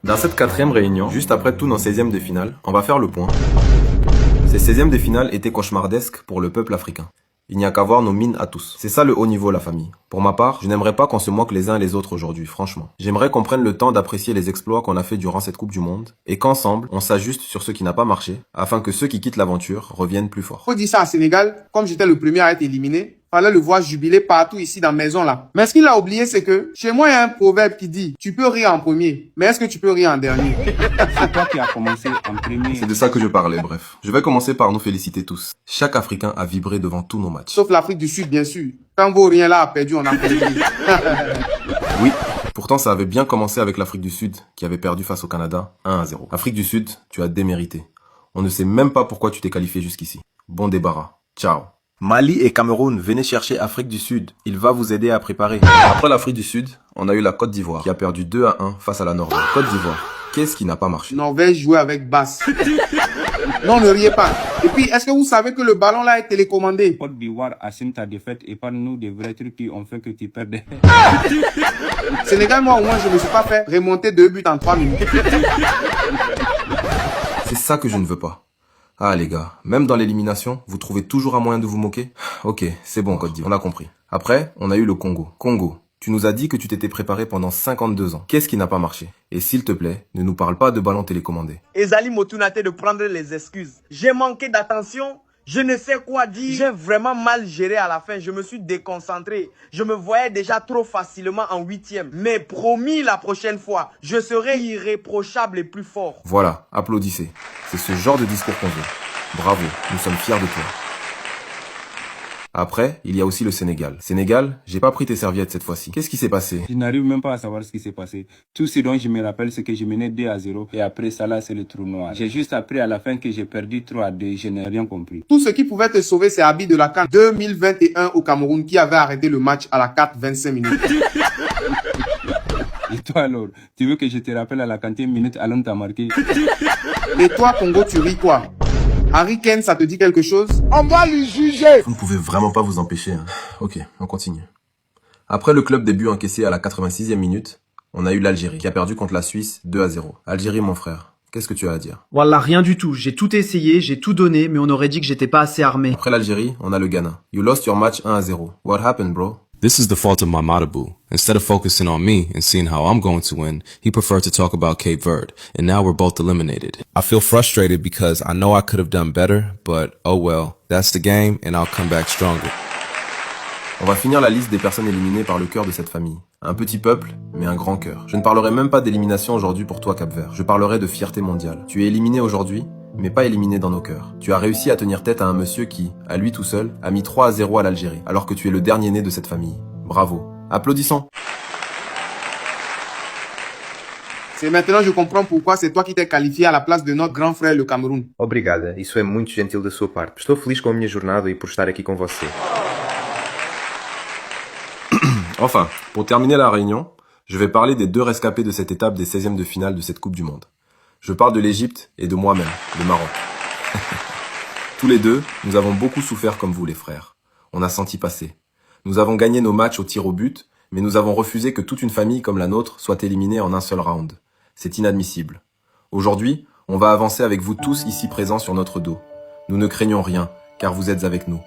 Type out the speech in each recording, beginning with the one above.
Dans cette 4e réunion, juste après tous nos 16e de finale, on va faire le point. Ces 16e de finale étaient cauchemardesques pour le peuple africain. Il n'y a qu'à voir nos mines à tous. C'est ça le haut niveau, la famille. Pour ma part, je n'aimerais pas qu'on se moque les uns et les autres aujourd'hui, franchement. J'aimerais qu'on prenne le temps d'apprécier les exploits qu'on a fait durant cette Coupe du Monde et qu'ensemble, on s'ajuste sur ce qui n'a pas marché afin que ceux qui quittent l'aventure reviennent plus forts. Faut dire ça à Sénégal, comme j'étais le premier à être éliminé, fallait le voir jubiler partout ici dans la maison là. Mais ce qu'il a oublié, c'est que chez moi, il y a un proverbe qui dit « Tu peux rire en premier, mais est-ce que tu peux rire en dernier ?» C'est toi qui as commencé en premier. C'est de ça que je parlais, bref. Je vais commencer par nous féliciter tous. Chaque Africain a vibré devant tous nos matchs. Sauf l'Afrique du Sud, bien sûr. Quand Vaurien là a perdu, on a perdu. Oui, pourtant ça avait bien commencé avec l'Afrique du Sud, qui avait perdu face au Canada 1-0. Afrique du Sud, tu as démérité. On ne sait même pas pourquoi tu t'es qualifié jusqu'ici. Bon débarras. Ciao. Mali et Cameroun, venez chercher Afrique du Sud. Il va vous aider à préparer. Après l'Afrique du Sud, on a eu la Côte d'Ivoire, qui a perdu 2-1 face à la Norvège. Côte d'Ivoire, qu'est-ce qui n'a pas marché? Norvège jouait avec Basse. Non, ne riez pas. Et puis, est-ce que vous savez que le ballon là est télécommandé? Côte d'Ivoire assume ta défaite et parle-nous des vrais trucs qui ont fait que tu perds. Sénégal, moi au moins, je ne me suis pas fait remonter 2 buts en 3 minutes. C'est ça que je ne veux pas. Ah les gars, même dans l'élimination, vous trouvez toujours un moyen de vous moquer? Ok, c'est bon Côte d'Ivoire, on a compris. Après, on a eu le Congo. Congo, tu nous as dit que tu t'étais préparé pendant 52 ans. Qu'est-ce qui n'a pas marché? Et s'il te plaît, ne nous parle pas de ballon télécommandé. Ezali Motunate de prendre les excuses. J'ai manqué d'attention, je ne sais quoi dire. J'ai vraiment mal géré à la fin, je me suis déconcentré. Je me voyais déjà trop facilement en 8e. Mais promis, la prochaine fois, je serai irréprochable et plus fort. Voilà, applaudissez. C'est ce genre de discours qu'on veut. Bravo, nous sommes fiers de toi. Après, il y a aussi le Sénégal. Sénégal, j'ai pas pris tes serviettes cette fois-ci. Qu'est-ce qui s'est passé? Je n'arrive même pas à savoir ce qui s'est passé. Tout ce dont je me rappelle, c'est que je menais 2-0 et après ça là, c'est le trou noir. J'ai juste appris à la fin que j'ai perdu 3-2. Je n'ai rien compris. Tout ce qui pouvait te sauver, c'est Abi de la CAN 2021 au Cameroun qui avait arrêté le match à la 4-25 minutes. Et toi alors, tu veux que je te rappelle à la 40e minute, Alon t'a marqué? Et toi, Congo, tu ris quoi? Harry Kane, ça te dit quelque chose? On va lui juger! Vous ne pouvez vraiment pas vous empêcher. Hein. Ok, on continue. Après le club des buts encaissés à la 86e minute, on a eu l'Algérie qui a perdu contre la Suisse 2-0. Algérie, mon frère, qu'est-ce que tu as à dire? Wallah, rien du tout. J'ai tout essayé, j'ai tout donné, mais on aurait dit que j'étais pas assez armé. Après l'Algérie, on a le Ghana. You lost your match 1-0. What happened, bro? This is the fault of my Matabu. Instead of focusing on me and seeing how I'm going to win, he preferred to talk about Cape Verde, and now we're both eliminated. I feel frustrated because I know I could have done better, but oh well, that's the game and I'll come back stronger. On va finir la liste des personnes éliminées par le cœur de cette famille. Un petit peuple, mais un grand cœur. Je ne parlerai même pas d'élimination aujourd'hui pour toi, Cap-Vert. Je parlerai de fierté mondiale. Tu es éliminé aujourd'hui, mais pas éliminé dans nos cœurs. Tu as réussi à tenir tête à un monsieur qui, à lui tout seul, a mis 3-0 à l'Algérie, alors que tu es le dernier né de cette famille. Bravo. Applaudissons. C'est maintenant je comprends pourquoi c'est toi qui t'es qualifié à la place de notre grand frère le Cameroun. Obrigada, isso é muito gentil da sua parte. Estou feliz com a minha jornada e por estar aqui com você. Enfin, pour terminer la réunion, je vais parler des 2 rescapés de cette étape des 16e de finale de cette Coupe du Monde. Je parle de l'Égypte et de moi-même, le Maroc. Tous les deux, nous avons beaucoup souffert comme vous les frères. On a senti passer. Nous avons gagné nos matchs au tir au but, mais nous avons refusé que toute une famille comme la nôtre soit éliminée en un seul round. C'est inadmissible. Aujourd'hui, on va avancer avec vous tous ici présents sur notre dos. Nous ne craignons rien, car vous êtes avec nous.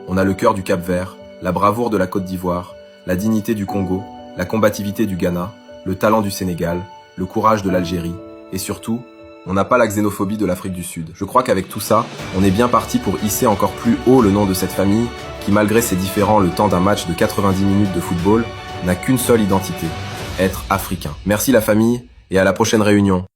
On a le cœur du Cap-Vert, la bravoure de la Côte d'Ivoire, la dignité du Congo, la combativité du Ghana, le talent du Sénégal, le courage de l'Algérie, et surtout, on n'a pas la xénophobie de l'Afrique du Sud. Je crois qu'avec tout ça, on est bien parti pour hisser encore plus haut le nom de cette famille qui, malgré ses différends le temps d'un match de 90 minutes de football, n'a qu'une seule identité, être africain. Merci la famille et à la prochaine réunion.